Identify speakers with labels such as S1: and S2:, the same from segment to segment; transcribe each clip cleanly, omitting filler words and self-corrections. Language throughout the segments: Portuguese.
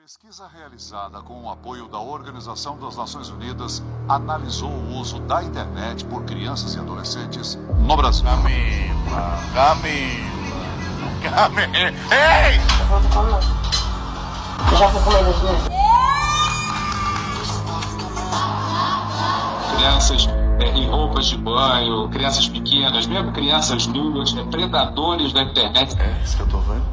S1: Pesquisa realizada com o apoio da Organização das Nações Unidas analisou o uso da internet por crianças e adolescentes no Brasil.
S2: Camila. Ei!
S3: Já foi com medo de mim?
S4: Crianças em roupas de banho, crianças pequenas, mesmo crianças nuas, predadores da internet.
S2: É isso que eu tô vendo.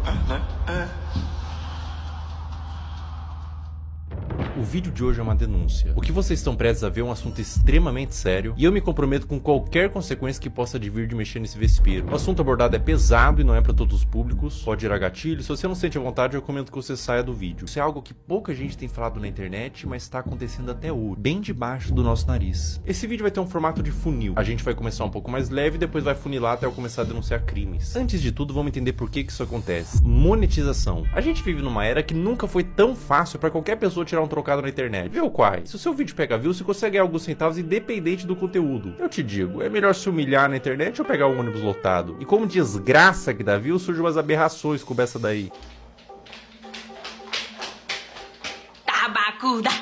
S5: O vídeo de hoje é uma denúncia. O que vocês estão prestes a ver é um assunto extremamente sério e eu me comprometo com qualquer consequência que possa advir de mexer nesse vespeiro. O assunto abordado é pesado e não é para todos os públicos, pode gerar gatilho. Se você não sente a vontade, eu recomendo que você saia do vídeo. Isso é algo que pouca gente tem falado na internet, mas está acontecendo até hoje, bem debaixo do nosso nariz. Esse vídeo vai ter um formato de funil. A gente vai começar um pouco mais leve e depois vai funilar até eu começar a denunciar crimes. Antes de tudo, vamos entender por que isso acontece. Monetização. A gente vive numa era que nunca foi tão fácil para qualquer pessoa tirar um trocado na internet. Viu, Quai? Se o seu vídeo pega view, você consegue ganhar alguns centavos independente do conteúdo. Eu te digo, é melhor se humilhar na internet ou pegar um ônibus lotado? E como desgraça que dá view, surgem umas aberrações como essa daí.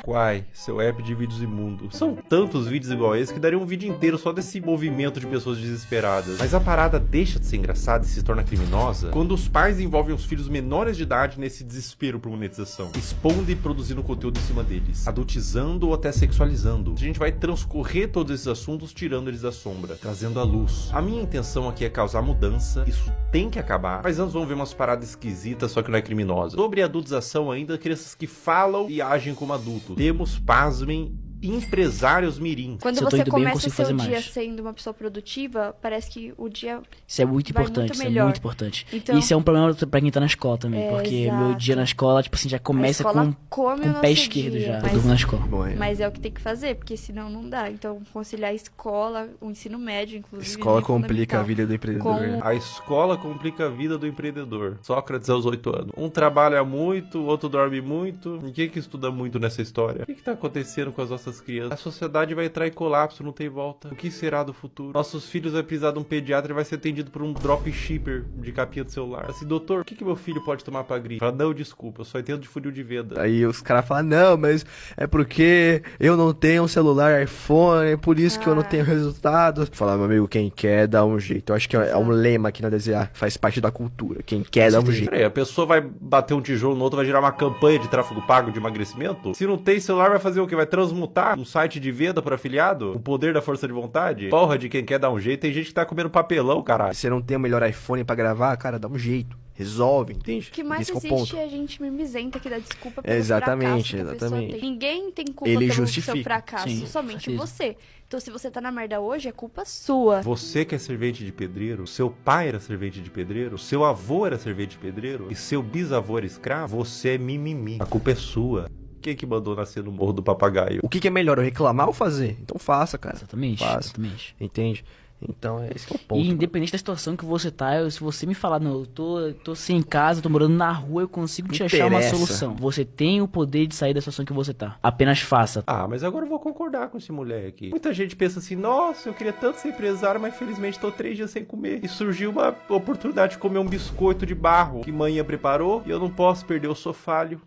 S5: Quai, seu app de vídeos imundo. São tantos vídeos igual a esse que daria um vídeo inteiro só desse movimento de pessoas desesperadas. Mas a parada deixa de ser engraçada e se torna criminosa quando os pais envolvem os filhos menores de idade nesse desespero por monetização, expondo e produzindo conteúdo em cima deles, adultizando ou até sexualizando. A gente vai transcorrer todos esses assuntos tirando eles da sombra, trazendo à luz. A minha intenção aqui é causar mudança, isso tem que acabar, mas antes vamos ver umas paradas esquisitas, só que não é criminosa. Sobre a adultização ainda, crianças que falam e agem como adultos. Temos, pasmem, empresários mirim.
S6: Quando você começa o seu dia sendo uma pessoa produtiva, parece que o dia
S3: Isso é muito
S6: vai
S3: importante,
S6: muito
S3: isso é
S6: melhor.
S3: muito importante.
S6: Então,
S3: Isso é um problema pra quem tá na escola também, porque
S6: exato.
S3: meu dia na escola, tipo assim, já começa
S6: a escola
S3: com
S6: come
S3: o
S6: nosso
S3: pé esquerdo
S6: dia,
S3: já. Eu
S6: mas-
S3: durmo na escola.
S6: Mas é o que tem que fazer, porque senão não dá. Então, conciliar a escola, o ensino médio, inclusive.
S7: Escola
S6: é
S7: complica a
S6: fundamental.
S7: vida do empreendedor.
S6: Com-
S5: A escola complica a vida do empreendedor. Sócrates aos 8 anos. Um trabalha muito, o outro dorme muito. Ninguém que estuda muito nessa história. O que tá acontecendo com as nossas crianças? A sociedade vai entrar em colapso, não tem volta. O que será do futuro? Nossos filhos vai precisar de um pediatra e vai ser atendido por um dropshipper de capinha do celular. Assim, doutor, o que meu filho pode tomar pra gripe? Fala, não, desculpa, eu só entendo de funil de venda.
S7: Aí os caras falam, não, mas é porque eu não tenho um celular iPhone, é por isso que eu não tenho resultado. Falar, meu amigo, quem quer dá um jeito. Eu acho que é um lema aqui na DZA, faz parte da cultura. Quem quer dá um jeito.
S5: Peraí, a pessoa vai bater um tijolo no outro, vai gerar uma campanha de tráfego pago de emagrecimento? Se não tem celular, vai fazer o quê? Vai transmutar um site de venda para afiliado? O poder da força de vontade? Porra de quem quer dar um jeito. Tem gente que tá comendo papelão, caralho.
S7: Se você não tem o melhor iPhone pra gravar, cara, dá um jeito. Resolve, entende?
S6: O que mais
S7: Esse é o
S6: existe
S7: ponto.
S6: é a gente mimizenta que dá desculpa pelo
S7: Exatamente,
S6: fracasso que a pessoa
S7: exatamente.
S6: tem. Ninguém tem culpa
S7: Ele
S6: pelo
S7: justifica.
S6: seu fracasso,
S3: Sim,
S6: somente
S3: certeza.
S6: você. Então, se você tá na merda hoje, é culpa sua.
S5: Você que é servente de pedreiro, seu pai era servente de pedreiro, seu avô era servente de pedreiro e seu bisavô era escravo, você é mimimi. A culpa é sua. Quem que mandou nascer no Morro do Papagaio?
S7: O que é melhor, eu reclamar ou fazer? Então faça, cara.
S3: Exatamente,
S7: Faça.
S3: exatamente.
S7: Entende? Então, esse que é o ponto.
S3: E independente da situação que você tá, se você me falar, não, eu tô sem casa, tô morando na rua, eu consigo te achar uma
S7: Interessa.
S3: solução. Você tem o poder de sair da situação que você tá. Apenas faça.
S5: Ah, mas agora eu vou concordar com esse moleque. Muita gente pensa assim, nossa, eu queria tanto ser empresário, mas infelizmente tô 3 dias sem comer. E surgiu uma oportunidade de comer um biscoito de barro que manhã preparou e eu não posso perder, eu sou falho.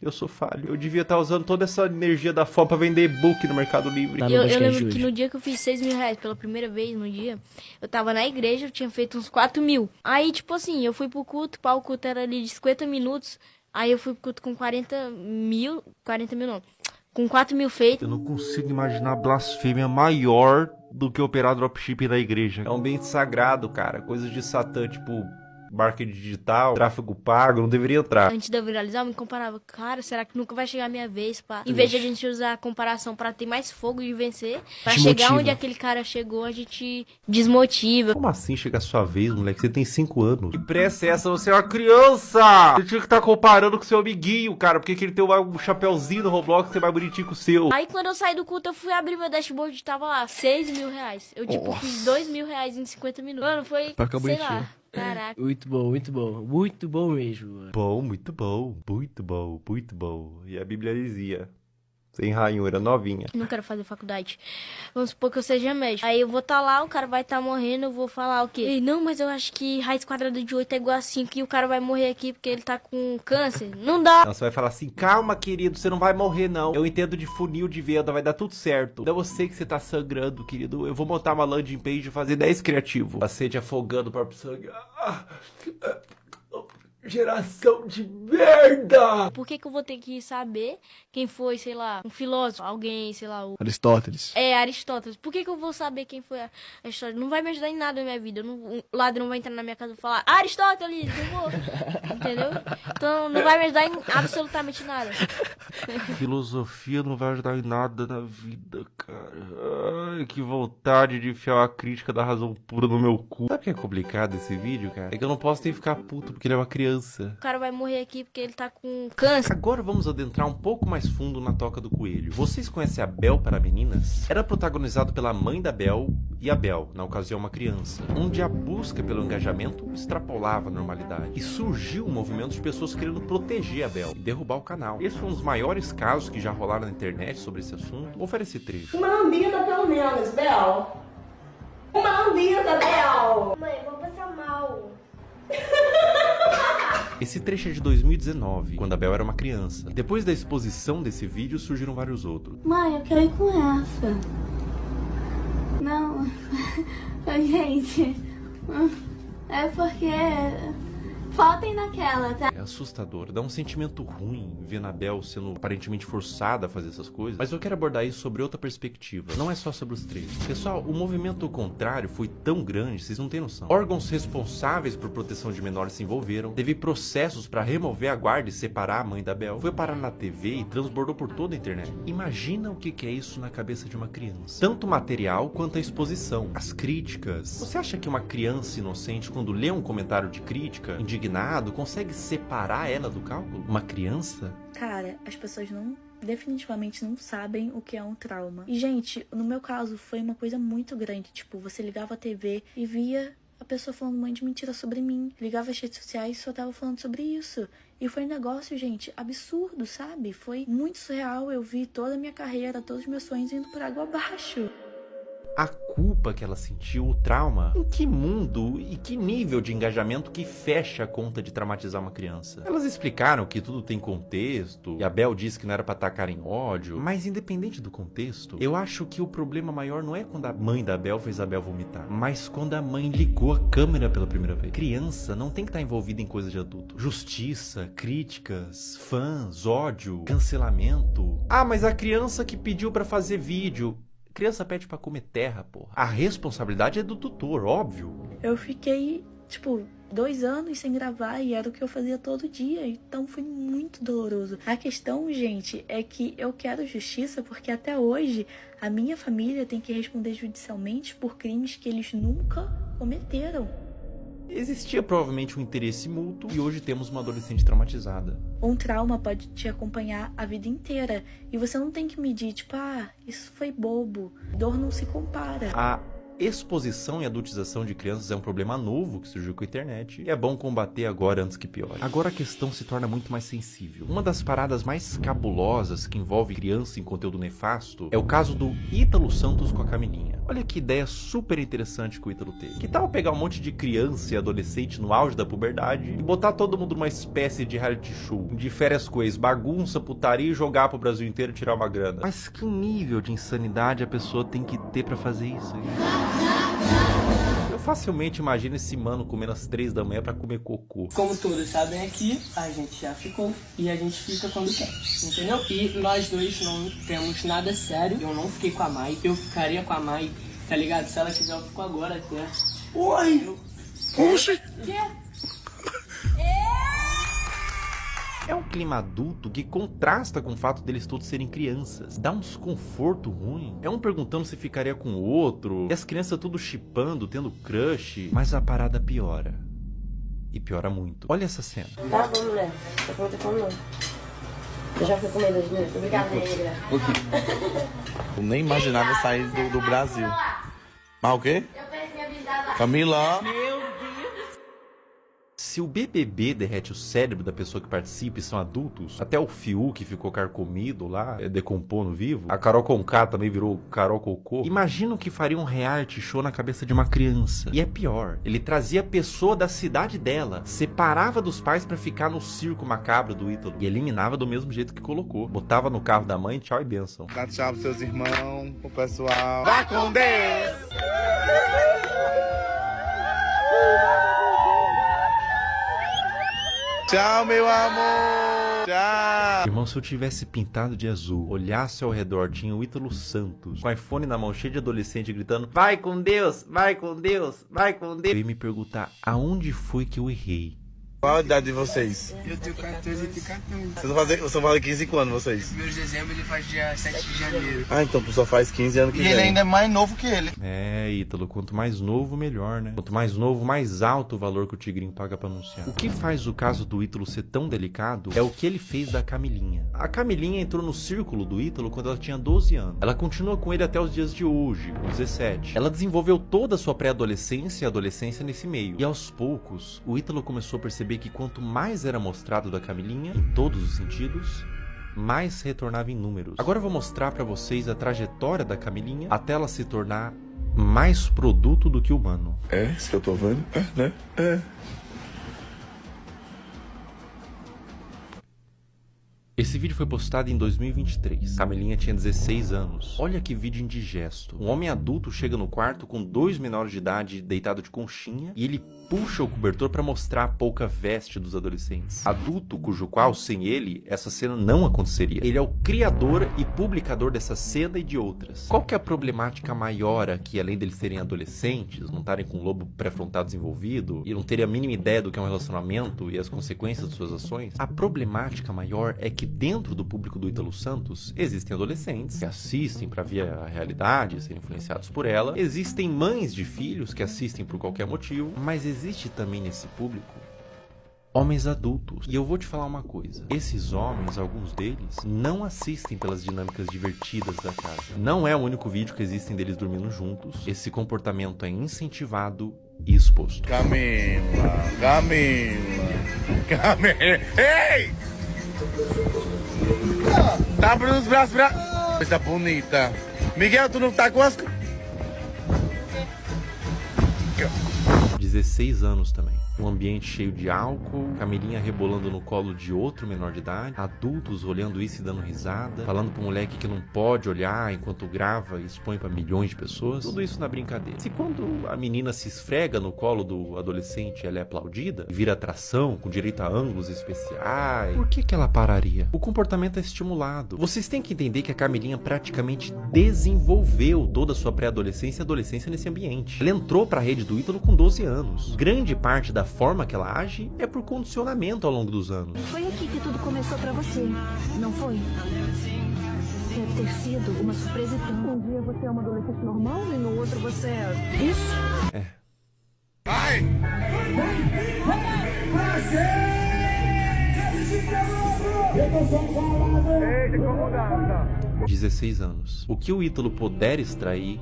S5: Eu sou falho. Eu devia estar usando toda essa energia da fome pra vender e-book no Mercado Livre.
S3: Tá.
S8: Eu
S3: podcast
S8: lembro
S3: de
S8: que
S3: hoje.
S8: no dia que eu fiz 6 mil reais pela primeira vez no dia, eu tava na igreja, eu tinha feito uns 4 mil. Aí, tipo assim, eu fui pro culto, o culto era ali de 50 minutos, aí eu fui pro culto com 40 mil não, com 4 mil feitos.
S5: Eu não consigo imaginar blasfêmia maior do que operar dropshipping na igreja. É um ambiente sagrado, cara. Coisas de satã, tipo marketing digital, tráfego pago, não deveria entrar.
S8: Antes de eu viralizar, eu me comparava, cara, será que nunca vai chegar a minha vez, pá? Em vez de a gente usar a comparação pra ter mais fogo de vencer, pra chegar
S3: Desmotiva.
S8: onde aquele cara chegou, a gente desmotiva.
S5: Como assim chega a sua vez, moleque? Você tem 5 anos. Que pressa é essa? Você é uma criança! Você tinha que estar comparando com seu amiguinho, cara. Porque que ele tem um chapéuzinho no Roblox que é mais bonitinho que o seu.
S8: Aí quando eu saí do culto, eu fui abrir meu dashboard e tava lá, 6 mil reais. Eu, tipo, fiz 2 mil reais em 50 minutos. Mano, foi,
S7: Pra ficar
S8: sei
S7: bonitinho.
S8: lá, caraca.
S3: Muito bom, muito bom. Muito bom mesmo, mano.
S5: Bom, muito bom, muito bom, muito bom. E a Bíblia dizia: Sem ranhura, novinha.
S8: Não quero fazer faculdade. Vamos supor que eu seja médico. Aí eu vou estar lá, o cara vai estar morrendo, eu vou falar o quê? Ei, não, mas eu acho que raiz quadrada de 8 é igual a 5 e o cara vai morrer aqui porque ele tá com câncer. Não dá.
S5: Não, você vai falar assim, calma, querido, você não vai morrer, não. Eu entendo de funil de venda, vai dar tudo certo. Não, eu sei que você tá sangrando, querido. Eu vou montar uma landing page e fazer 10 criativo. Paciente afogando o próprio sangue. Geração de merda!
S8: Por que eu vou ter que saber quem foi, sei lá, um filósofo, alguém, sei lá, o...
S7: Aristóteles.
S8: É, Aristóteles. Por que eu vou saber quem foi Aristóteles? Não vai me ajudar em nada na minha vida. O ladrão vai entrar na minha casa e falar, Aristóteles, eu vou. Entendeu? Então não vai me ajudar em absolutamente nada.
S5: Filosofia não vai ajudar em nada na vida, cara. Ai, que vontade de enfiar uma crítica da razão pura no meu cu. Sabe o que é complicado esse vídeo, cara? É que eu não posso nem ficar puto porque ele é uma criança.
S8: O cara vai morrer aqui porque ele tá com câncer.
S5: Agora vamos adentrar um pouco mais fundo na Toca do Coelho. Vocês conhecem a Bel para Meninas? Era protagonizado pela mãe da Bel e a Bel, na ocasião uma criança, onde a busca pelo engajamento extrapolava a normalidade. E surgiu um movimento de pessoas querendo proteger a Bel e derrubar o canal. Esse foi um dos maiores casos que já rolaram na internet sobre esse assunto. Oferece trecho.
S9: Uma lambida pelo menos, Bel. Uma lambida, Bel.
S8: Mãe, eu vou passar mal.
S5: Esse trecho é de 2019, quando a Bel era uma criança. Depois da exposição desse vídeo, surgiram vários outros.
S9: Mãe, eu quero ir com essa. Não, gente, é porque faltem naquela, tá?
S5: É assustador, dá um sentimento ruim ver a Bel sendo aparentemente forçada a fazer essas coisas. Mas eu quero abordar isso sobre outra perspectiva. Não é só sobre os trechos. Pessoal, o movimento contrário foi tão grande, vocês não têm noção. Órgãos responsáveis por proteção de menores se envolveram. Teve processos para remover a guarda e separar a mãe da Bel. Foi parar na TV e transbordou por toda a internet. Imagina o que é isso na cabeça de uma criança. Tanto o material quanto a exposição. As críticas. Você acha que uma criança inocente, quando lê um comentário de crítica, indignado, consegue separar ela do cálculo? Uma criança?
S10: Cara, as pessoas definitivamente não sabem o que é um trauma. E, gente, no meu caso, foi uma coisa muito grande. Tipo, você ligava a TV e via a pessoa falando um monte de mentira sobre mim. Ligava as redes sociais e só tava falando sobre isso. E foi um negócio, gente, absurdo, sabe? Foi muito surreal. Eu vi toda a minha carreira, todos os meus sonhos indo por água abaixo.
S5: A culpa que ela sentiu, o trauma. Em que mundo e que nível de engajamento que fecha a conta de traumatizar uma criança? Elas explicaram que tudo tem contexto, e a Bel disse que não era pra atacar em ódio, mas independente do contexto, eu acho que o problema maior não é quando a mãe da Bel fez a Bel vomitar, mas quando a mãe ligou a câmera pela primeira vez. Criança não tem que estar envolvida em coisa de adulto. Justiça, críticas, fãs, ódio, cancelamento. Ah, mas a criança que pediu pra fazer vídeo... Criança pede pra comer terra, porra. A responsabilidade é do tutor, óbvio.
S10: Eu fiquei, 2 anos sem gravar e era o que eu fazia todo dia. Então foi muito doloroso. A questão, gente, é que eu quero justiça porque até hoje a minha família tem que responder judicialmente por crimes que eles nunca cometeram.
S5: Existia provavelmente um interesse mútuo e hoje temos uma adolescente traumatizada.
S10: Um trauma pode te acompanhar a vida inteira e você não tem que medir, isso foi bobo. Dor não se compara.
S5: A exposição e adultização de crianças é um problema novo que surgiu com a internet e é bom combater agora antes que piore. Agora a questão se torna muito mais sensível. Uma das paradas mais cabulosas que envolve criança em conteúdo nefasto é o caso do Ítalo Santos com a Camilinha. Olha que ideia super interessante que o Ítalo teve. Que tal pegar um monte de criança e adolescente no auge da puberdade e botar todo mundo numa espécie de reality show, de férias com ex, bagunça, putaria e jogar pro Brasil inteiro e tirar uma grana? Mas que nível de insanidade a pessoa tem que ter pra fazer isso? Eu facilmente imagino esse mano comendo às 3 da manhã pra comer cocô.
S11: Como todos sabem aqui, a gente já ficou e a gente fica quando quer, entendeu? E nós dois não temos nada sério. Eu não fiquei com a Mai, eu ficaria com a Mai, tá ligado? Se ela quiser, eu fico agora até.
S2: Oi! Oxi!
S5: É um clima adulto que contrasta com o fato deles todos serem crianças. Dá um desconforto ruim. É um perguntando se ficaria com o outro. E as crianças tudo chipando, tendo crush. Mas a parada piora. E piora muito. Olha essa cena.
S12: Tá bom, mulher. Tá pronta com não. Eu já fui comendo hoje, né? Obrigada, negra.
S2: Eu nem imaginava sair do Brasil. Mas o quê?
S12: Eu pensei avisar.
S2: Camila.
S12: Meu Deus.
S5: Se o BBB derrete o cérebro da pessoa que participa e são adultos, até o Fiuk que ficou carcomido lá, decompondo vivo, a Carol Conká também virou Carol Cocô, imagina o que faria um reality show na cabeça de uma criança. E é pior, ele trazia a pessoa da cidade dela, separava dos pais pra ficar no circo macabro do Ítalo e eliminava do mesmo jeito que colocou. Botava no carro da mãe, tchau e benção.
S2: Dá tchau pros seus irmãos, pro pessoal. Vai com Deus! Tchau, meu amor! Tchau!
S5: Irmão, se eu tivesse pintado de azul, olhasse ao redor, tinha o Ítalo Santos, com o iPhone na mão, cheio de adolescente, gritando: vai com Deus, vai com Deus, vai com Deus. Eu ia me perguntar, aonde foi que eu errei?
S2: Qual a idade de vocês?
S13: Eu tenho 14 e tenho 14.
S2: Vocês vão fazer 15 quando, vocês?
S13: Primeiro de dezembro ele faz dia 7 de janeiro.
S2: Ah, então tu só faz 15 anos que vem.
S13: E ele ainda é mais novo que ele.
S5: É, Ítalo, quanto mais novo, melhor, né? Quanto mais novo, mais alto o valor que o Tigrinho paga pra anunciar. O que faz o caso do Ítalo ser tão delicado é o que ele fez da Camilinha. A Camilinha entrou no círculo do Ítalo quando ela tinha 12 anos. Ela continua com ele até os dias de hoje, com 17. Ela desenvolveu toda a sua pré-adolescência e adolescência nesse meio. E aos poucos, o Ítalo começou a perceber que quanto mais era mostrado da Camilinha, em todos os sentidos, mais retornava em números. Agora eu vou mostrar pra vocês a trajetória da Camilinha até ela se tornar mais produto do que humano.
S2: É, isso que eu tô vendo? É, né? É.
S5: Esse vídeo foi postado em 2023. Camilinha tinha 16 anos. Olha que vídeo indigesto. Um homem adulto chega no quarto com 2 menores de idade deitado de conchinha e ele puxa o cobertor para mostrar a pouca veste dos adolescentes. Adulto cujo qual, sem ele, essa cena não aconteceria. Ele é o criador e publicador dessa cena e de outras. Qual que é a problemática maior aqui, além deles serem adolescentes, não estarem com o lobo pré-frontal desenvolvido e não terem a mínima ideia do que é um relacionamento e as consequências de suas ações? A problemática maior é que dentro do público do Ítalo Santos existem adolescentes que assistem para ver a realidade, serem influenciados por ela. Existem mães de filhos que assistem por qualquer motivo, mas existe também nesse público homens adultos. E eu vou te falar uma coisa. Esses homens, alguns deles, não assistem pelas dinâmicas divertidas da casa. Não é o único vídeo que existem deles dormindo juntos. Esse comportamento é incentivado e exposto.
S2: Camila, Camila, Camila. Ei! Tá abrindo os braços pra... Coisa bonita. Miguel, tu não tá com as...
S5: 16 anos também. Um ambiente cheio de álcool, Camilinha rebolando no colo de outro menor de idade, adultos olhando isso e dando risada, falando pro moleque que não pode olhar enquanto grava e expõe pra milhões de pessoas. Tudo isso na brincadeira. Se quando a menina se esfrega no colo do adolescente, ela é aplaudida, vira atração, com direito a ângulos especiais, por que ela pararia? O comportamento é estimulado. Vocês têm que entender que a Camilinha praticamente desenvolveu toda a sua pré-adolescência e adolescência nesse ambiente. Ela entrou pra rede do Ítalo com 12 anos. Grande parte da forma que ela age é por condicionamento ao longo dos anos.
S14: Foi aqui que tudo começou pra você, não foi? Deve ter sido uma surpresa tão. Um dia você é uma adolescente normal e no outro você é isso?
S5: É.
S2: Vai!
S5: 16 anos. O que o Ítalo puder extrair,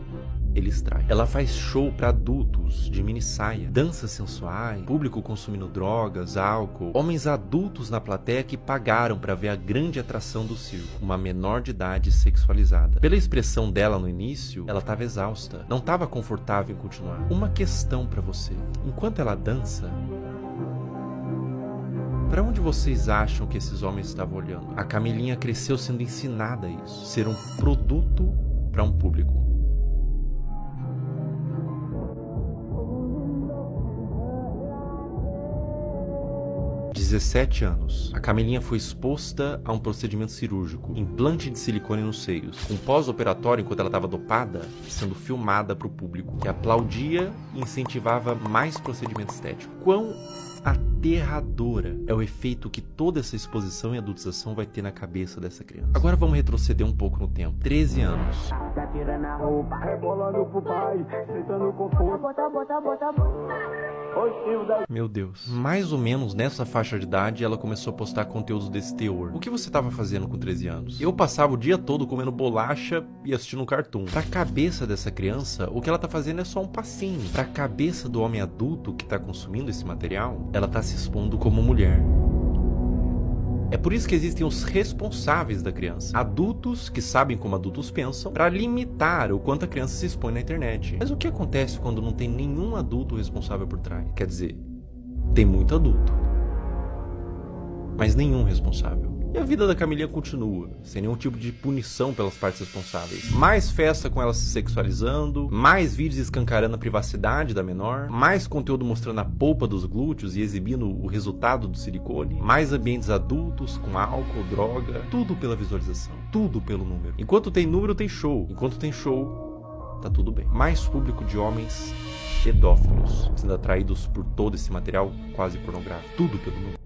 S5: ele extrai. Ela faz show pra adultos de mini saia, danças sensuais, público consumindo drogas, álcool, homens adultos na plateia que pagaram pra ver a grande atração do circo, uma menor de idade sexualizada. Pela expressão dela no início, ela tava exausta, não tava confortável em continuar. Uma questão pra você: enquanto ela dança, pra onde vocês acham que esses homens estavam olhando? A Camilinha cresceu sendo ensinada a isso, ser um produto pra um público. 17 anos. A Camilinha foi exposta a um procedimento cirúrgico, implante de silicone nos seios, com pós-operatório enquanto ela estava dopada, sendo filmada para o público, que aplaudia e incentivava mais procedimento estético. Quão aterradora é o efeito que toda essa exposição e adultização vai ter na cabeça dessa criança. Agora vamos retroceder um pouco no tempo. 13 anos.
S15: Tá tirando a roupa, rebolando pro pai, sentando com força. Bota.
S5: Meu Deus. Mais ou menos nessa faixa de idade, ela começou a postar conteúdos desse teor. O que você tava fazendo com 13 anos? Eu passava o dia todo comendo bolacha e assistindo um cartoon. Pra cabeça dessa criança, o que ela tá fazendo é só um passinho. Pra cabeça do homem adulto que tá consumindo esse material, ela tá se expondo como mulher. É por isso que existem os responsáveis da criança. Adultos que sabem como adultos pensam para limitar o quanto a criança se expõe na internet. Mas o que acontece quando não tem nenhum adulto responsável por trás? Quer dizer, tem muito adulto, mas nenhum responsável. E a vida da Camilinha continua, sem nenhum tipo de punição pelas partes responsáveis. Mais festa com ela se sexualizando, mais vídeos escancarando a privacidade da menor, mais conteúdo mostrando a polpa dos glúteos e exibindo o resultado do silicone, mais ambientes adultos com álcool, droga, tudo pela visualização, tudo pelo número. Enquanto tem número, tem show. Enquanto tem show, tá tudo bem. Mais público de homens pedófilos, sendo atraídos por todo esse material quase pornográfico, tudo pelo número.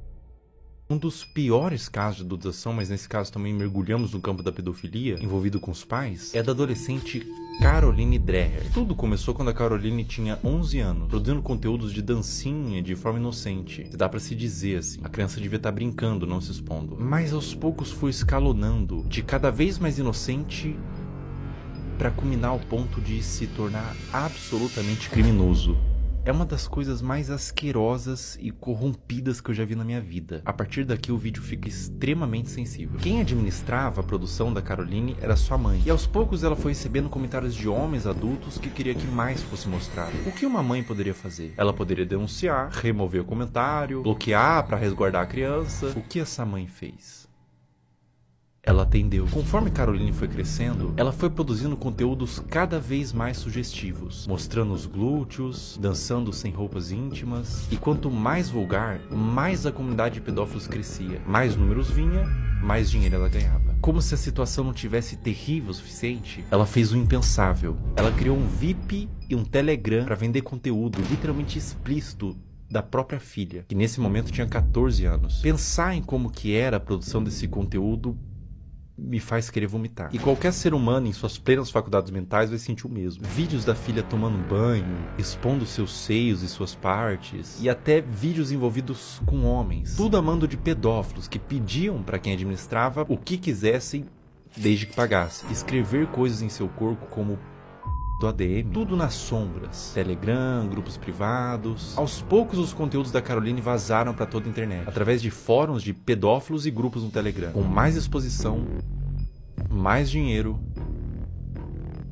S5: Um dos piores casos de adulteração, mas nesse caso também mergulhamos no campo da pedofilia, envolvido com os pais, é da adolescente Caroline Dreher. Tudo começou quando a Caroline tinha 11 anos, produzindo conteúdos de dancinha de forma inocente. Dá pra se dizer assim, a criança devia estar brincando, não se expondo. Mas aos poucos foi escalonando, de cada vez mais inocente, pra culminar ao ponto de se tornar absolutamente criminoso. É uma das coisas mais asquerosas e corrompidas que eu já vi na minha vida. A partir daqui o vídeo fica extremamente sensível. Quem administrava a produção da Caroline era sua mãe. E aos poucos ela foi recebendo comentários de homens adultos que queria que mais fosse mostrado. O que uma mãe poderia fazer? Ela poderia denunciar, remover o comentário, bloquear para resguardar a criança. O que essa mãe fez? Ela atendeu. Conforme Caroline foi crescendo, ela foi produzindo conteúdos cada vez mais sugestivos, mostrando os glúteos, dançando sem roupas íntimas, e quanto mais vulgar, mais a comunidade de pedófilos crescia. Mais números vinha, mais dinheiro ela ganhava. Como se a situação não tivesse terrível o suficiente, ela fez o impensável. Ela criou um VIP e um Telegram para vender conteúdo literalmente explícito da própria filha, que nesse momento tinha 14 anos. Pensar em como que era a produção desse conteúdo me faz querer vomitar. E qualquer ser humano em suas plenas faculdades mentais vai sentir o mesmo. Vídeos da filha tomando banho, expondo seus seios e suas partes, e até vídeos envolvidos com homens. Tudo a mando de pedófilos que pediam para quem administrava o que quisessem desde que pagasse. Escrever coisas em seu corpo como do ADM, tudo nas sombras. Telegram, grupos privados. Aos poucos os conteúdos da Caroline vazaram para toda a internet, através de fóruns de pedófilos e grupos no Telegram, com mais exposição, mais dinheiro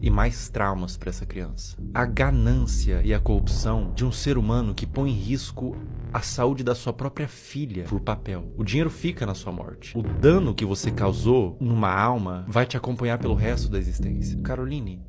S5: e mais traumas para essa criança. A ganância e a corrupção de um ser humano que põe em risco a saúde da sua própria filha por papel. O dinheiro fica na sua morte. O dano que você causou numa alma vai te acompanhar pelo resto da existência. Caroline,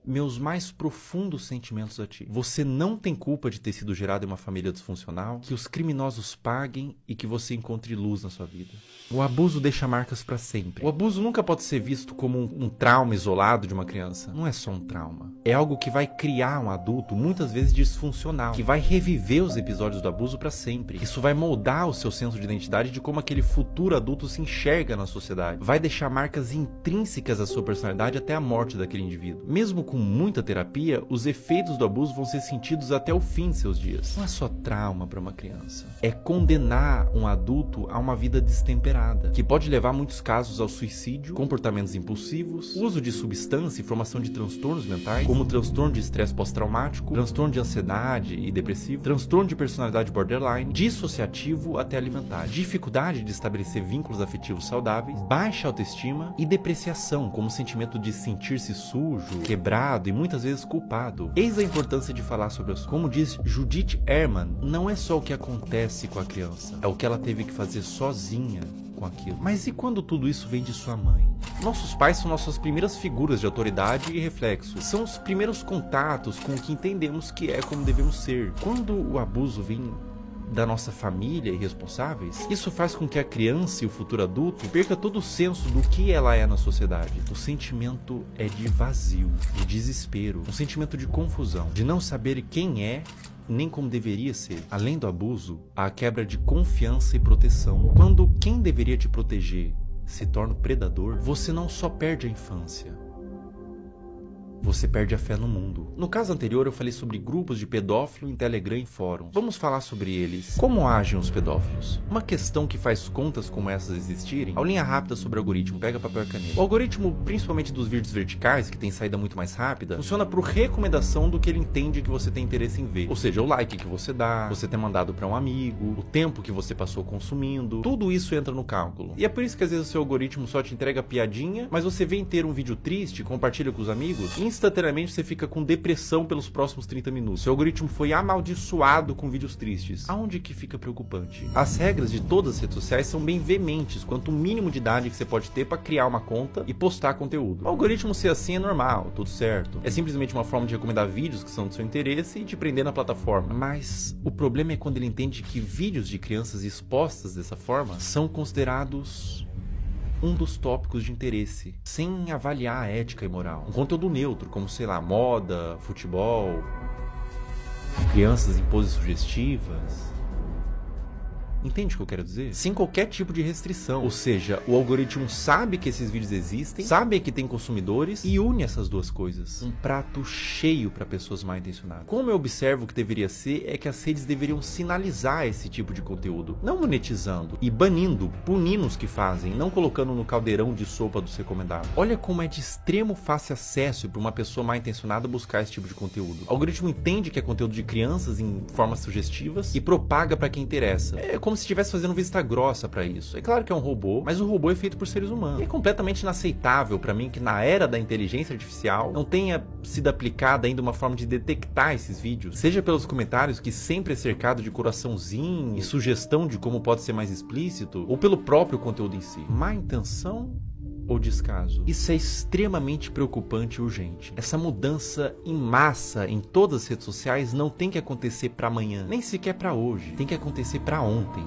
S5: meus mais profundos sentimentos a ti. Você não tem culpa de ter sido gerado em uma família disfuncional, que os criminosos paguem e que você encontre luz na sua vida. O abuso deixa marcas para sempre. O abuso nunca pode ser visto como um trauma isolado de uma criança. Não é só um trauma. É algo que vai criar um adulto, muitas vezes disfuncional, que vai reviver os episódios do abuso para sempre. Isso vai moldar o seu senso de identidade de como aquele futuro adulto se enxerga na sociedade. Vai deixar marcas intrínsecas à sua personalidade até a morte daquele indivíduo. Mesmo com muita terapia, os efeitos do abuso vão ser sentidos até o fim de seus dias. Não é só trauma para uma criança. É condenar um adulto a uma vida destemperada, que pode levar, em muitos casos, ao suicídio, comportamentos impulsivos, uso de substância e formação de transtornos mentais, como transtorno de estresse pós-traumático, transtorno de ansiedade e depressivo, transtorno de personalidade borderline, dissociativo até alimentar, dificuldade de estabelecer vínculos afetivos saudáveis, baixa autoestima e depreciação, como sentimento de sentir-se sujo, quebrado e muitas vezes culpado. Eis a importância de falar sobre isso. Como diz Judith Herman, não é só o que acontece com a criança, é o que ela teve que fazer sozinha com aquilo. Mas e quando tudo isso vem de sua mãe? Nossos pais são nossas primeiras figuras de autoridade e reflexo. São os primeiros contatos com o que entendemos que é como devemos ser. Quando o abuso vem da nossa família e responsáveis, isso faz com que a criança e o futuro adulto perca todo o senso do que ela é na sociedade. O sentimento é de vazio, de desespero, um sentimento de confusão, de não saber quem é nem como deveria ser. Além do abuso, há a quebra de confiança e proteção. Quando quem deveria te proteger se torna o predador, você não só perde a infância, você perde a fé no mundo. No caso anterior eu falei sobre grupos de pedófilo em Telegram e fóruns. Vamos falar sobre eles. Como agem os pedófilos? Uma questão que faz contas como essas existirem, aulinha rápida sobre o algoritmo, pega papel e caneta. O algoritmo, principalmente dos vídeos verticais, que tem saída muito mais rápida, funciona por recomendação do que ele entende que você tem interesse em ver. Ou seja, o like que você dá, você ter mandado para um amigo, o tempo que você passou consumindo, tudo isso entra no cálculo. E é por isso que às vezes o seu algoritmo só te entrega piadinha, mas você vê inteiro um vídeo triste, compartilha com os amigos, instantaneamente você fica com depressão pelos próximos 30 minutos. Seu algoritmo foi amaldiçoado com vídeos tristes. Aonde que fica preocupante? As regras de todas as redes sociais são bem veementes quanto o mínimo de idade que você pode ter para criar uma conta e postar conteúdo. O algoritmo ser assim é normal, tudo certo. É simplesmente uma forma de recomendar vídeos que são do seu interesse e te prender na plataforma. Mas o problema é quando ele entende que vídeos de crianças expostas dessa forma são considerados um dos tópicos de interesse, sem avaliar a ética e moral. Um conteúdo neutro, como, sei lá, moda, futebol, crianças em poses sugestivas. Entende o que eu quero dizer? Sem qualquer tipo de restrição. Ou seja, o algoritmo sabe que esses vídeos existem, sabe que tem consumidores e une essas duas coisas. Um prato cheio para pessoas mal intencionadas. Como eu observo que deveria ser, é que as redes deveriam sinalizar esse tipo de conteúdo. Não monetizando e banindo, punindo os que fazem, não colocando no caldeirão de sopa dos recomendados. Olha como é de extremo fácil acesso para uma pessoa mal intencionada buscar esse tipo de conteúdo. O algoritmo entende que é conteúdo de crianças em formas sugestivas e propaga para quem interessa. É como se estivesse fazendo vista grossa pra isso. É claro que é um robô, mas o robô é feito por seres humanos. E é completamente inaceitável pra mim que na era da inteligência artificial não tenha sido aplicada ainda uma forma de detectar esses vídeos, seja pelos comentários, que sempre é cercado de coraçãozinho e sugestão de como pode ser mais explícito, ou pelo próprio conteúdo em si. Má intenção ou descaso? Isso é extremamente preocupante e urgente. Essa mudança em massa em todas as redes sociais não tem que acontecer para amanhã, nem sequer para hoje. Tem que acontecer para ontem.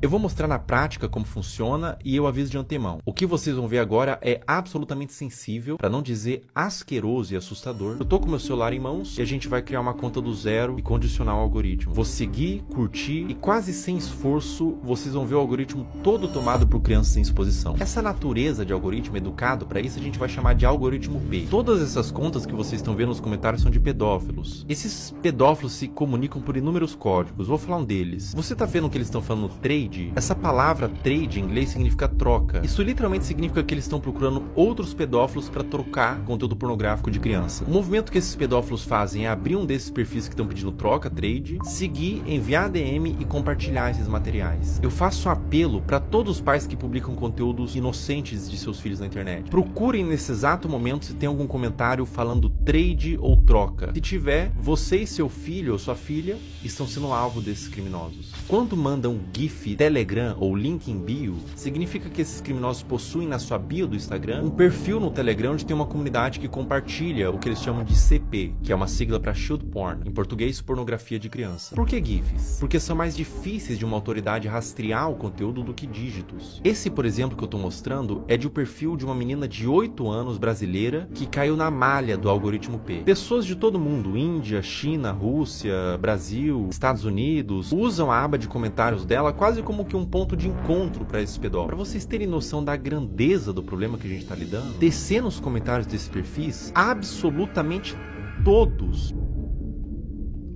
S5: Eu vou mostrar na prática como funciona e eu aviso de antemão. O que vocês vão ver agora é absolutamente sensível, para não dizer asqueroso e assustador. Eu tô com meu celular em mãos e a gente vai criar uma conta do zero e condicionar o algoritmo. Vou seguir, curtir e quase sem esforço vocês vão ver o algoritmo todo tomado por crianças em exposição. Essa natureza de algoritmo educado, para isso a gente vai chamar de algoritmo P. Todas essas contas que vocês estão vendo nos comentários são de pedófilos. Esses pedófilos se comunicam por inúmeros códigos. Vou falar um deles. Você tá vendo que eles estão falando trade? Essa palavra trade em inglês significa troca. Isso literalmente significa que eles estão procurando outros pedófilos para trocar conteúdo pornográfico de criança. O movimento que esses pedófilos fazem é abrir um desses perfis que estão pedindo troca, trade, seguir, enviar DM e compartilhar esses materiais. Eu faço um apelo para todos os pais que publicam conteúdos inocentes de seus filhos na internet. Procurem nesse exato momento se tem algum comentário falando trade ou troca. Se tiver, você e seu filho ou sua filha estão sendo alvo desses criminosos. Quando mandam GIF, Telegram ou link em bio, significa que esses criminosos possuem na sua bio do Instagram um perfil no Telegram onde tem uma comunidade que compartilha o que eles chamam de CP, que é uma sigla para Child Porn, em português pornografia de criança. Por que GIFs? Porque são mais difíceis de uma autoridade rastrear o conteúdo do que dígitos. Esse, por exemplo, que eu tô mostrando é de um perfil de uma menina de 8 anos brasileira que caiu na malha do algoritmo P. Pessoas de todo mundo, Índia, China, Rússia, Brasil, Estados Unidos, usam a aba de comentários dela quase como que um ponto de encontro para esses pedófilos. Para vocês terem noção da grandeza do problema que a gente está lidando, descer nos comentários desses perfis, absolutamente todos,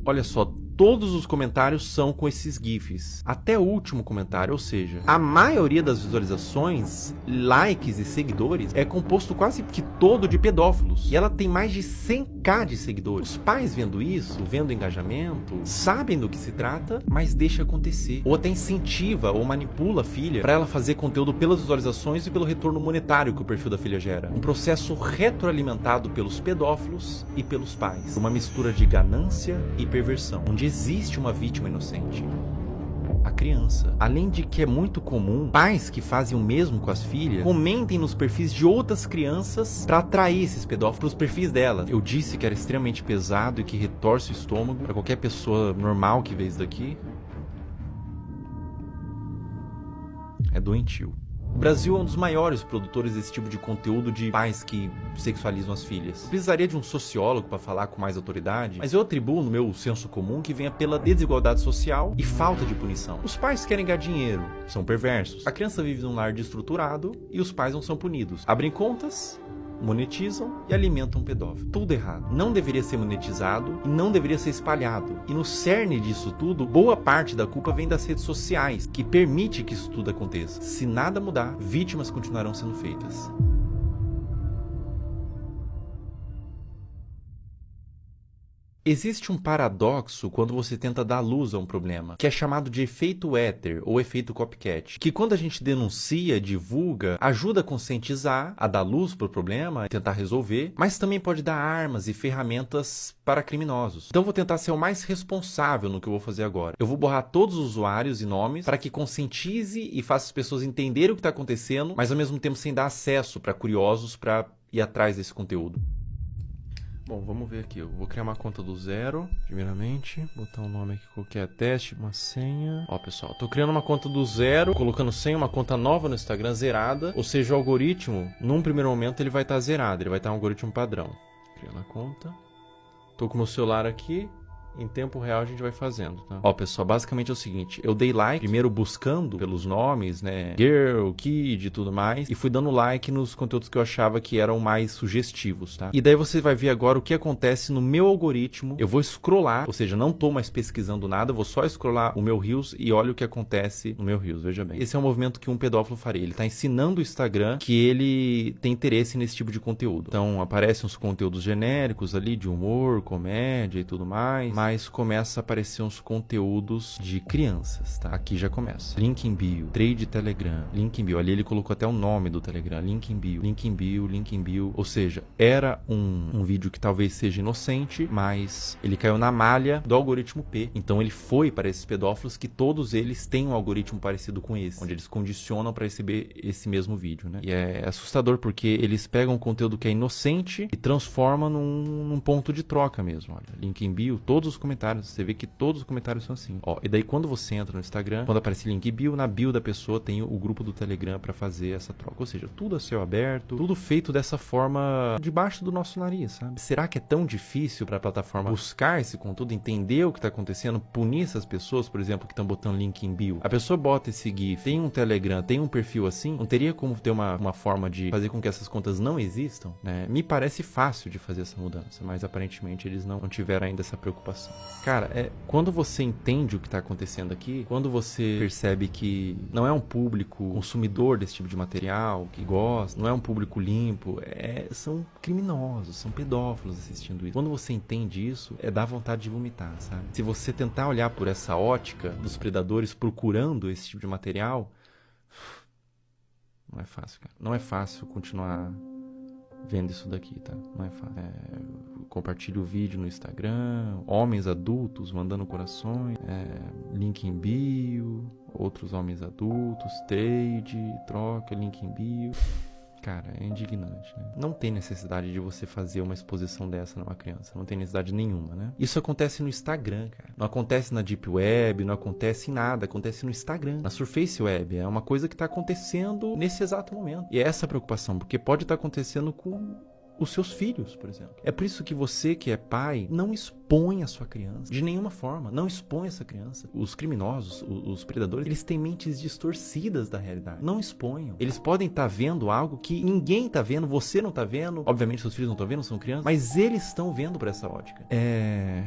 S5: olha só, todos os comentários são com esses GIFs. Até o último comentário, ou seja, a maioria das visualizações, likes e seguidores é composto quase que todo de pedófilos. E ela tem mais de 100k de seguidores. Os pais vendo isso, vendo o engajamento, sabem do que se trata, mas deixa acontecer. Ou até incentiva ou manipula a filha para ela fazer conteúdo pelas visualizações e pelo retorno monetário que o perfil da filha gera. Um processo retroalimentado pelos pedófilos e pelos pais. Uma mistura de ganância e perversão, onde existe uma vítima inocente, a criança. Além de que é muito comum pais que fazem o mesmo com as filhas comentem nos perfis de outras crianças para atrair esses pedófilos para os perfis delas. Eu disse que era extremamente pesado e que retorce o estômago para qualquer pessoa normal que vê isso daqui. É doentio. O Brasil é um dos maiores produtores desse tipo de conteúdo de pais que sexualizam as filhas. Eu precisaria de um sociólogo para falar com mais autoridade, mas eu atribuo no meu senso comum que venha pela desigualdade social e falta de punição. Os pais querem ganhar dinheiro, são perversos. A criança vive num lar desestruturado e os pais não são punidos. Abrem contas monetizam e alimentam um pedófilo. Tudo errado. Não deveria ser monetizado e não deveria ser espalhado. E no cerne disso tudo, boa parte da culpa vem das redes sociais, que permite que isso tudo aconteça. Se nada mudar, vítimas continuarão sendo feitas. Existe um paradoxo quando você tenta dar luz a um problema, que é chamado de efeito éter ou efeito copycat, que quando a gente denuncia, divulga, ajuda a conscientizar, a dar luz para o problema, a tentar resolver, mas também pode dar armas e ferramentas para criminosos. Então eu vou tentar ser o mais responsável no que eu vou fazer agora. Eu vou borrar todos os usuários e nomes para que conscientize e faça as pessoas entenderem o que está acontecendo, mas ao mesmo tempo sem dar acesso para curiosos para ir atrás desse conteúdo. Bom, vamos ver aqui. Eu vou criar uma conta do zero, primeiramente. Botar um nome aqui qualquer, teste, uma senha. Ó, pessoal, tô criando uma conta do zero, colocando senha, uma conta nova no Instagram, zerada. Ou seja, o algoritmo, num primeiro momento, ele vai estar zerado. Ele vai estar um algoritmo padrão. Criando a conta. Tô com o meu celular aqui. Em tempo real a gente vai fazendo, tá? Ó, pessoal, basicamente é o seguinte. Eu dei like, primeiro buscando pelos nomes, né? Girl, Kid e tudo mais. E fui dando like nos conteúdos que eu achava que eram mais sugestivos, tá? E daí você vai ver agora o que acontece no meu algoritmo. Eu vou scrollar, ou seja, não tô mais pesquisando nada. Vou só scrollar o meu Reels e olha o que acontece no meu Reels, veja bem. Esse é um movimento que um pedófilo faria. Ele tá ensinando o Instagram que ele tem interesse nesse tipo de conteúdo. Então, aparecem uns conteúdos genéricos ali de humor, comédia e tudo mais. Mas começa a aparecer uns conteúdos de crianças, tá? Aqui já começa. Link em bio, trade Telegram, link em bio. Ali ele colocou até o nome do Telegram, link em bio, link em bio, link em bio. Ou seja, era um vídeo que talvez seja inocente, mas ele caiu na malha do algoritmo P. Então ele foi para esses pedófilos que todos eles têm um algoritmo parecido com esse, onde eles condicionam para receber esse mesmo vídeo, né? E é assustador porque eles pegam um conteúdo que é inocente e transformam num ponto de troca mesmo. Olha, link em bio, todos os comentários, você vê que todos os comentários são assim. Ó, e daí quando você entra no Instagram, quando aparece link bio, na bio da pessoa tem o grupo do Telegram para fazer essa troca. Ou seja, tudo a céu aberto, tudo feito dessa forma debaixo do nosso nariz, sabe? Será que é tão difícil para a plataforma buscar esse conteúdo, entender o que tá acontecendo, punir essas pessoas, por exemplo, que estão botando link em bio? A pessoa bota esse GIF, tem um Telegram, tem um perfil assim, não teria como ter uma forma de fazer com que essas contas não existam, né? Me parece fácil de fazer essa mudança, mas aparentemente eles não tiveram ainda essa preocupação. Cara, quando você entende o que está acontecendo aqui, quando você percebe que não é um público consumidor desse tipo de material, que gosta, não é um público limpo, são criminosos, são pedófilos assistindo isso. Quando você entende isso, dá vontade de vomitar, sabe? Se você tentar olhar por essa ótica dos predadores procurando esse tipo de material, não é fácil, cara. Não é fácil continuar vendo isso daqui, tá? Não é fácil. Compartilhe o vídeo no Instagram, homens adultos mandando corações, link em bio, outros homens adultos, trade, troca, link em bio. Cara, é indignante, né? Não tem necessidade de você fazer uma exposição dessa numa criança. Não tem necessidade nenhuma, né? Isso acontece no Instagram, cara. Não acontece na Deep Web, não acontece em nada. Acontece no Instagram, na Surface Web. É uma coisa que tá acontecendo nesse exato momento. E é essa preocupação, porque pode estar acontecendo com os seus filhos, por exemplo. É por isso que você que é pai, não expõe a sua criança. De nenhuma forma. Não expõe essa criança. Os criminosos, os predadores, eles têm mentes distorcidas da realidade. Não exponham. Eles podem estar vendo algo que ninguém está vendo, você não está vendo. Obviamente seus filhos não estão vendo, são crianças. Mas eles estão vendo por essa ótica. É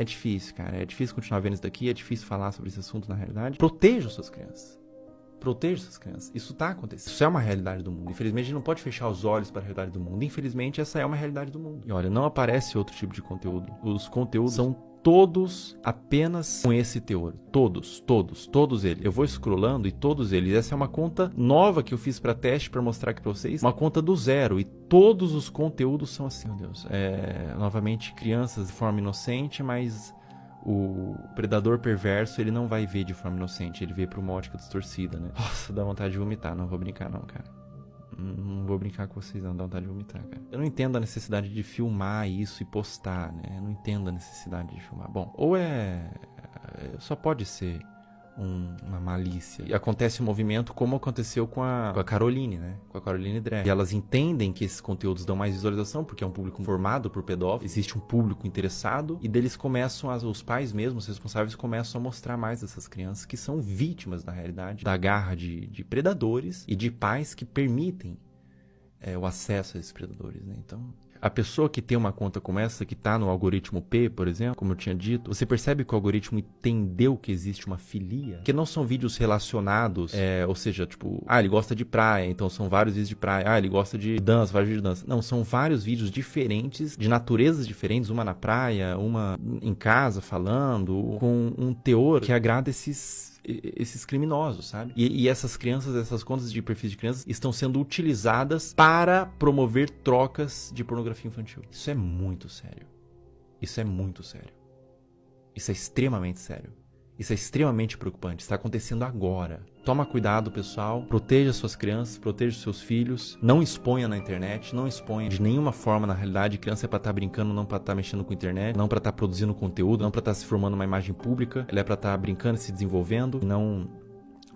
S5: difícil, cara. É difícil continuar vendo isso daqui. É difícil falar sobre esse assunto na realidade. Proteja suas crianças. Proteja essas crianças. Isso está acontecendo. Isso é uma realidade do mundo. Infelizmente, a gente não pode fechar os olhos para a realidade do mundo. Infelizmente, essa é uma realidade do mundo. E olha, não aparece outro tipo de conteúdo. Os conteúdos são todos apenas com esse teor. Todos eles. Eu vou scrollando e todos eles. Essa é uma conta nova que eu fiz para teste, para mostrar aqui para vocês. Uma conta do zero. E todos os conteúdos são assim, meu Deus. Novamente, crianças de forma inocente, mas o predador perverso, ele não vai ver de forma inocente, ele vê por uma ótica distorcida, né? Nossa, dá vontade de vomitar, não vou brincar não, cara. Não vou brincar com vocês não, dá vontade de vomitar, cara. Eu não entendo a necessidade de filmar isso e postar, né? Eu não entendo a necessidade de filmar. Bom, ou só pode ser uma malícia. E acontece um movimento como aconteceu com a Caroline, né? Com a Caroline Drag. E elas entendem que esses conteúdos dão mais visualização, porque é um público formado por pedófilos, existe um público interessado, e deles começam, os pais mesmos, os responsáveis, começam a mostrar mais dessas crianças que são vítimas, na realidade, da garra de predadores e de pais que permitem o acesso a esses predadores, né? Então, a pessoa que tem uma conta como essa, que está no algoritmo P, por exemplo, como eu tinha dito, você percebe que o algoritmo entendeu que existe uma filia, que não são vídeos relacionados, ou seja, tipo, ele gosta de praia, então são vários vídeos de praia, ele gosta de dança, vários vídeos de dança. Não, são vários vídeos diferentes, de naturezas diferentes, uma na praia, uma em casa falando, com um teor que agrada esses criminosos, sabe? E essas crianças, essas contas de perfis de crianças estão sendo utilizadas para promover trocas de pornografia infantil. Isso é muito sério. Isso é muito sério. Isso é extremamente sério. Isso é extremamente preocupante. Está acontecendo agora. Toma cuidado, pessoal. Proteja suas crianças, proteja seus filhos. Não exponha na internet, não exponha de nenhuma forma na realidade. Criança é para estar brincando, não para estar mexendo com a internet, não para estar produzindo conteúdo, não para estar se formando uma imagem pública. Ela é para estar brincando e se desenvolvendo, não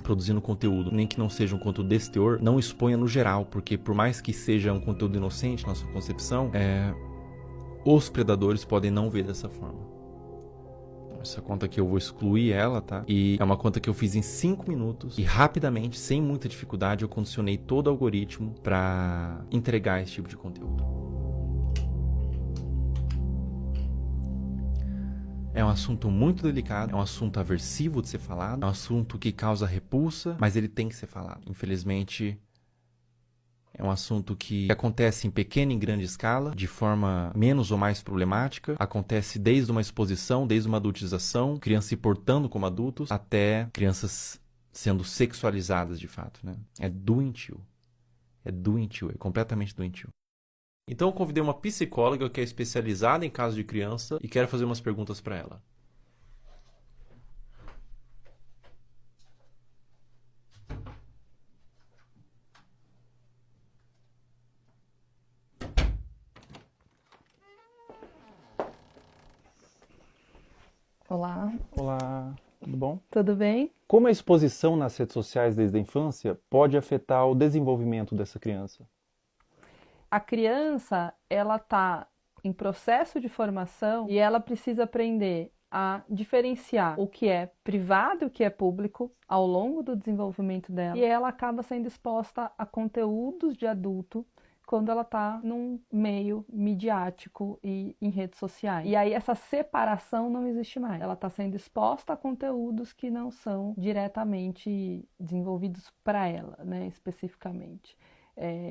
S5: produzindo conteúdo, nem que não seja um conteúdo desse teor. Não exponha no geral, porque por mais que seja um conteúdo inocente na sua concepção, os predadores podem não ver dessa forma. Essa conta aqui eu vou excluir ela, tá? E é uma conta que eu fiz em 5 minutos e rapidamente, sem muita dificuldade, eu condicionei todo o algoritmo para entregar esse tipo de conteúdo. É um assunto muito delicado, é um assunto aversivo de ser falado, é um assunto que causa repulsa, mas ele tem que ser falado. Infelizmente, é um assunto que acontece em pequena e grande escala, de forma menos ou mais problemática. Acontece desde uma exposição, desde uma adultização, crianças se portando como adultos, até crianças sendo sexualizadas de fato, né? É doentio. É doentio, é completamente doentio. Então eu convidei uma psicóloga que é especializada em casos de criança e quero fazer umas perguntas para ela.
S15: Olá.
S16: Olá, tudo bom?
S15: Tudo bem?
S16: Como a exposição nas redes sociais desde a infância pode afetar o desenvolvimento dessa criança?
S15: A criança, ela está em processo de formação e ela precisa aprender a diferenciar o que é privado e o que é público ao longo do desenvolvimento dela. E ela acaba sendo exposta a conteúdos de adulto quando ela está num meio midiático e em redes sociais. E aí essa separação não existe mais. Ela está sendo exposta a conteúdos que não são diretamente desenvolvidos para ela, né, especificamente.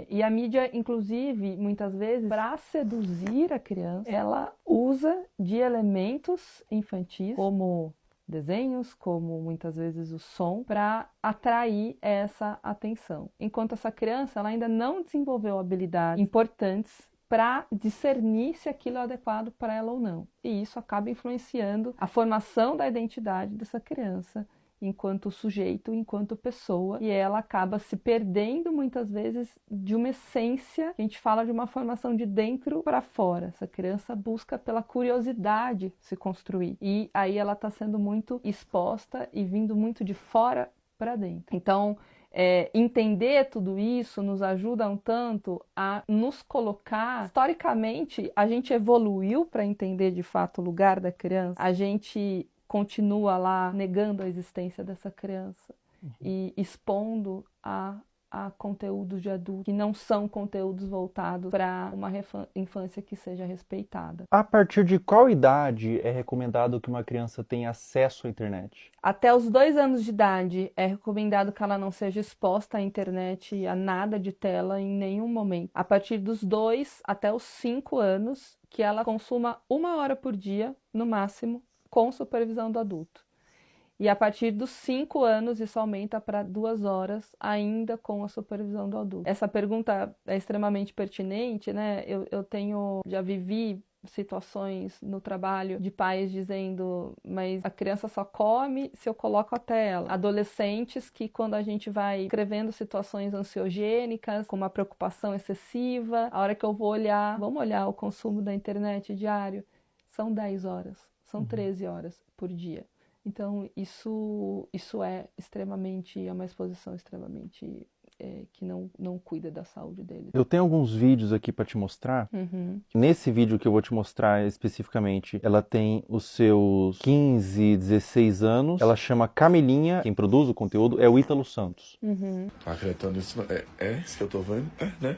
S15: E a mídia, inclusive, muitas vezes, para seduzir a criança, ela usa de elementos infantis, como desenhos, como muitas vezes o som, para atrair essa atenção. Enquanto essa criança ela ainda não desenvolveu habilidades importantes para discernir se aquilo é adequado para ela ou não. E isso acaba influenciando a formação da identidade dessa criança enquanto sujeito, enquanto pessoa, e ela acaba se perdendo muitas vezes de uma essência, a gente fala de uma formação de dentro para fora. Essa criança busca pela curiosidade se construir, e aí ela está sendo muito exposta e vindo muito de fora para dentro. Então, entender tudo isso nos ajuda um tanto a nos colocar. Historicamente, a gente evoluiu para entender de fato o lugar da criança, a gente continua lá negando a existência dessa criança e expondo a conteúdos de adulto que não são conteúdos voltados para uma infância que seja respeitada.
S16: A partir de qual idade é recomendado que uma criança tenha acesso à internet?
S15: Até os 2 anos de idade é recomendado que ela não seja exposta à internet, a nada de tela em nenhum momento. A partir dos 2 até os 5 anos, que ela consuma 1 hora por dia, no máximo, com supervisão do adulto. E a partir dos 5 anos, isso aumenta para 2 horas, ainda com a supervisão do adulto. Essa pergunta é extremamente pertinente, né? Já vivi situações no trabalho de pais dizendo, mas a criança só come se eu coloco a tela. Adolescentes que, quando a gente vai escrevendo situações ansiogênicas, com uma preocupação excessiva, a hora que eu vou olhar, vamos olhar o consumo da internet diário, são 10 horas, são 13 horas por dia. Então, isso é uma exposição extremamente que não cuida da saúde deles.
S16: Eu tenho alguns vídeos aqui para te mostrar.
S15: Uhum.
S16: Nesse vídeo que eu vou te mostrar especificamente, ela tem os seus 15, 16 anos. Ela chama Camilinha. Quem produz o conteúdo é o Ítalo Santos.
S15: Uhum.
S2: Acreditando nisso, isso que eu tô vendo? Né?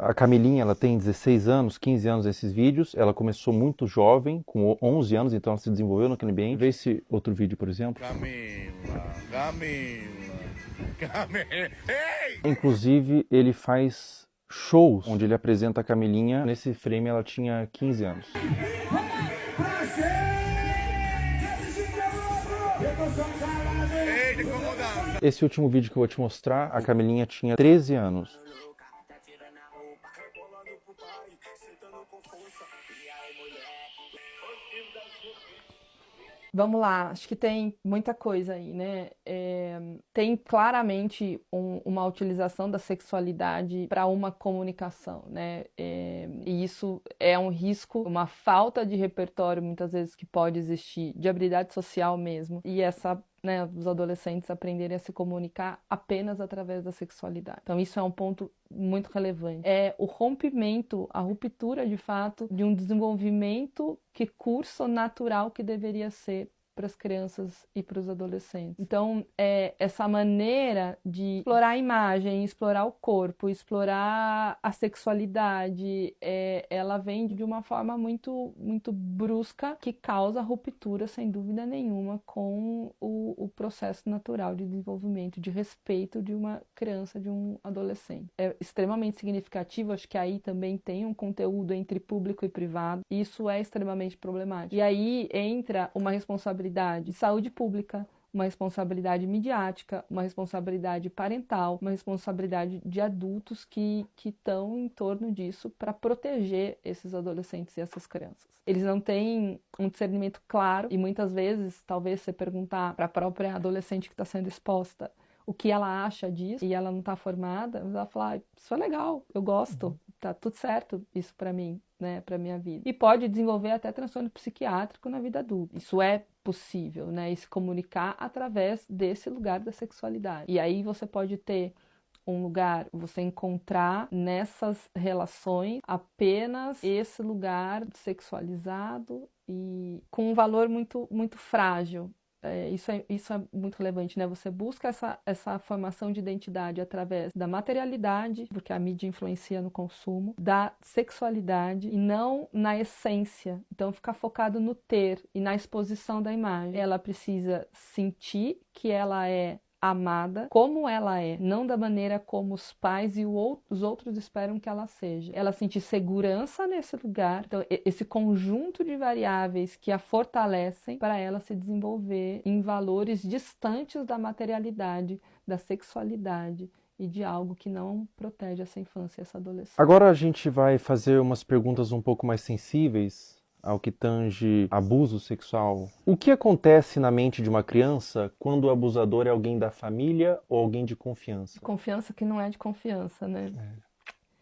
S16: A Camilinha, ela tem 16 anos, 15 anos nesses vídeos. Ela começou muito jovem, com 11 anos, então ela se desenvolveu naquele ambiente. Vê esse outro vídeo, por exemplo.
S2: Camila. Ei!
S16: Inclusive, ele faz shows onde ele apresenta a Camilinha. Nesse frame, ela tinha 15 anos. Esse último vídeo que eu vou te mostrar, a Camilinha tinha 13 anos.
S15: Vamos lá, acho que tem muita coisa aí, né? Tem claramente uma utilização da sexualidade para uma comunicação, né? E isso é um risco, uma falta de repertório, muitas vezes, que pode existir, de habilidade social mesmo. E os adolescentes aprenderem a se comunicar apenas através da sexualidade. Então isso é um ponto muito relevante. É o rompimento, a ruptura de fato de um desenvolvimento que curso natural que deveria ser para as crianças e para os adolescentes. Então, essa maneira de explorar a imagem, explorar o corpo, explorar a sexualidade, ela vem de uma forma muito, muito brusca, que causa ruptura, sem dúvida nenhuma, com o processo natural de desenvolvimento, de respeito de uma criança, de um adolescente. É extremamente significativo, acho que aí também tem um conteúdo entre público e privado, e isso é extremamente problemático. E aí entra uma responsabilidade de saúde pública, uma responsabilidade midiática, uma responsabilidade parental, uma responsabilidade de adultos que estão em torno disso para proteger esses adolescentes e essas crianças. Eles não têm um discernimento claro e muitas vezes, talvez você perguntar para a própria adolescente que está sendo exposta o que ela acha disso e ela não está formada, ela fala, isso é legal, eu gosto, tá tudo certo isso para mim, né, para minha vida. E pode desenvolver até transtorno psiquiátrico na vida adulta. Isso é possível, né, e se comunicar através desse lugar da sexualidade. E aí você pode ter um lugar, você encontrar nessas relações apenas esse lugar sexualizado e com um valor muito, muito frágil. Isso é muito relevante, né? Você busca essa formação de identidade através da materialidade, porque a mídia influencia no consumo, da sexualidade e não na essência. Então, ficar focado no ter e na exposição da imagem. Ela precisa sentir que ela é amada como ela é, não da maneira como os pais e os outros esperam que ela seja. Ela sentir segurança nesse lugar, então esse conjunto de variáveis que a fortalecem para ela se desenvolver em valores distantes da materialidade, da sexualidade e de algo que não protege essa infância e essa adolescência.
S16: Agora a gente vai fazer umas perguntas um pouco mais sensíveis ao que tange abuso sexual. O que acontece na mente de uma criança quando o abusador é alguém da família ou alguém de confiança?
S15: Confiança que não é de confiança, né?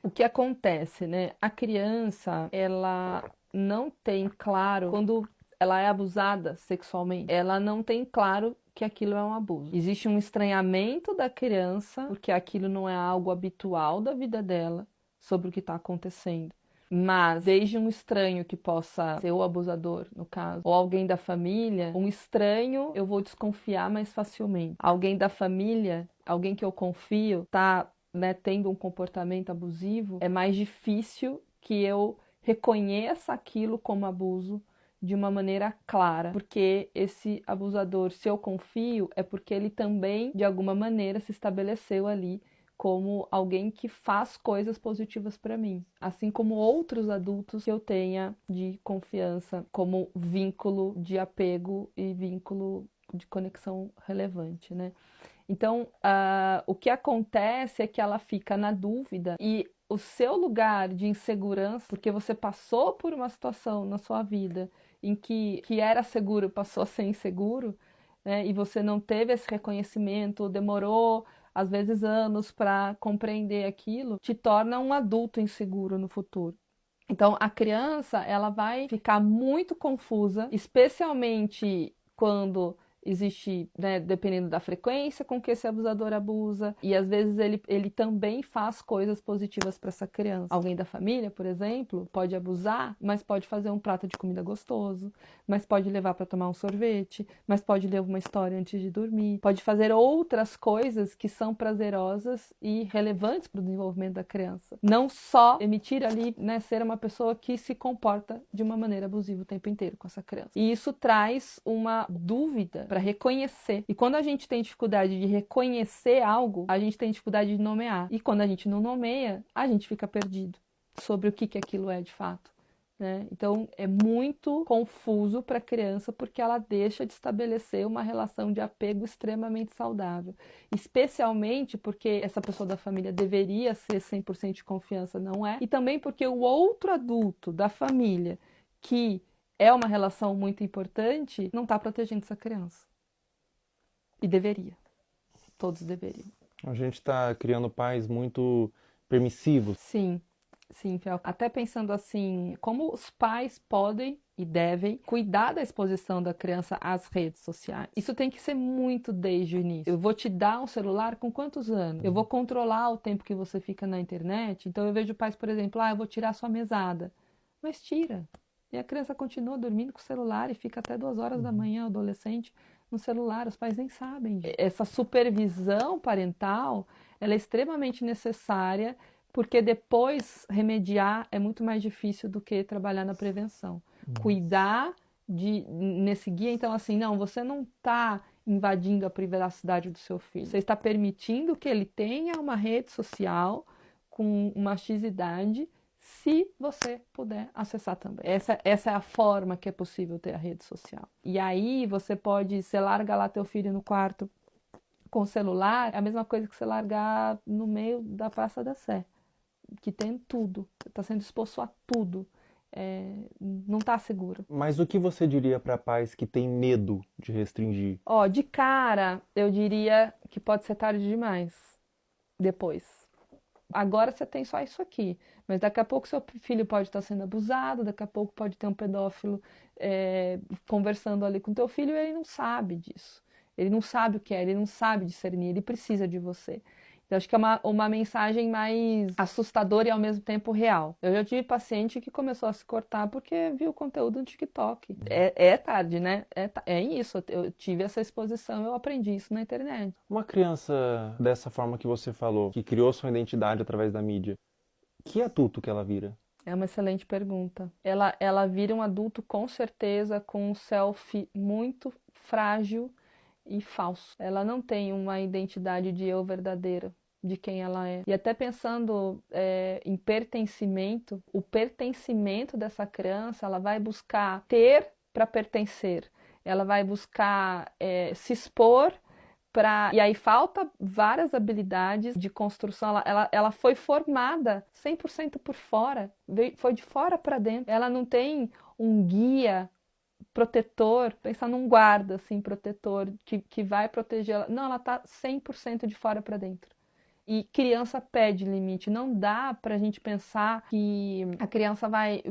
S15: O que acontece, né? A criança, ela não tem claro, quando ela é abusada sexualmente, ela não tem claro que aquilo é um abuso. Existe um estranhamento da criança, porque aquilo não é algo habitual da vida dela, sobre o que está acontecendo. Mas, desde um estranho que possa ser o abusador, no caso, ou alguém da família, um estranho eu vou desconfiar mais facilmente. Alguém da família, alguém que eu confio, tá, né, tendo um comportamento abusivo, é mais difícil que eu reconheça aquilo como abuso de uma maneira clara. Porque esse abusador, se eu confio, é porque ele também, de alguma maneira, se estabeleceu ali como alguém que faz coisas positivas para mim, assim como outros adultos que eu tenha de confiança, como vínculo de apego e vínculo de conexão relevante, né? Então, o que acontece é que ela fica na dúvida e o seu lugar de insegurança, porque você passou por uma situação na sua vida em que era seguro passou a ser inseguro, né? E você não teve esse reconhecimento, demorou às vezes anos para compreender aquilo, te torna um adulto inseguro no futuro. Então, a criança, ela vai ficar muito confusa, especialmente quando existe, né, dependendo da frequência com que esse abusador abusa, e às vezes ele também faz coisas positivas para essa criança. Alguém da família, por exemplo, pode abusar, mas pode fazer um prato de comida gostoso, mas pode levar para tomar um sorvete, mas pode ler uma história antes de dormir, pode fazer outras coisas que são prazerosas e relevantes para o desenvolvimento da criança. Não só emitir ali, né, ser uma pessoa que se comporta de uma maneira abusiva o tempo inteiro com essa criança. E isso traz uma dúvida para reconhecer. E quando a gente tem dificuldade de reconhecer algo, a gente tem dificuldade de nomear. E quando a gente não nomeia, a gente fica perdido sobre o que aquilo é de fato, né? Então é muito confuso para a criança porque ela deixa de estabelecer uma relação de apego extremamente saudável, especialmente porque essa pessoa da família deveria ser 100% de confiança, não é? E também porque o outro adulto da família, que é uma relação muito importante, não está protegendo essa criança. E deveria. Todos deveriam.
S16: A gente está criando pais muito permissivos.
S15: Sim. Sim, Fel. Até pensando assim, como os pais podem e devem cuidar da exposição da criança às redes sociais. Isso tem que ser muito desde o início. Eu vou te dar um celular com quantos anos? Eu vou controlar o tempo que você fica na internet. Então eu vejo pais, por exemplo, eu vou tirar sua mesada. Mas tira. E a criança continua dormindo com o celular e fica até 2 horas da manhã, o adolescente, no celular. Os pais nem sabem. Essa supervisão parental, ela é extremamente necessária, porque depois remediar é muito mais difícil do que trabalhar na prevenção. Cuidar nesse guia, então assim, não, você não está invadindo a privacidade do seu filho. Você está permitindo que ele tenha uma rede social com uma X-idade, se você puder acessar também. Essa é a forma que é possível ter a rede social. E aí você larga lá teu filho no quarto com o celular, é a mesma coisa que você largar no meio da Praça da Sé, que tem tudo, está sendo exposto a tudo, não está seguro.
S16: Mas o que você diria para pais que têm medo de restringir?
S15: De cara, eu diria que pode ser tarde demais, depois. Agora você tem só isso aqui, mas daqui a pouco seu filho pode estar sendo abusado, daqui a pouco pode ter um pedófilo conversando ali com teu filho e ele não sabe disso. Ele não sabe o que é, ele não sabe discernir, ele precisa de você. Eu acho que é uma mensagem mais assustadora e ao mesmo tempo real. Eu já tive paciente que começou a se cortar porque viu o conteúdo no TikTok. É tarde, né? É isso. Eu tive essa exposição, eu aprendi isso na internet.
S16: Uma criança dessa forma que você falou, que criou sua identidade através da mídia, que adulto que ela vira?
S15: É uma excelente pergunta. Ela vira um adulto com certeza com um selfie muito frágil e falso. Ela não tem uma identidade de eu verdadeira, de quem ela é. E até pensando em pertencimento, o pertencimento dessa criança, ela vai buscar ter para pertencer. Ela vai buscar se expor para... E aí falta várias habilidades de construção. Ela foi formada 100% por fora, foi de fora para dentro. Ela não tem um guia protetor, pensar num guarda, assim, protetor, que vai proteger ela. Não, ela tá 100% de fora para dentro. E criança pede limite. Não dá pra gente pensar que a criança vai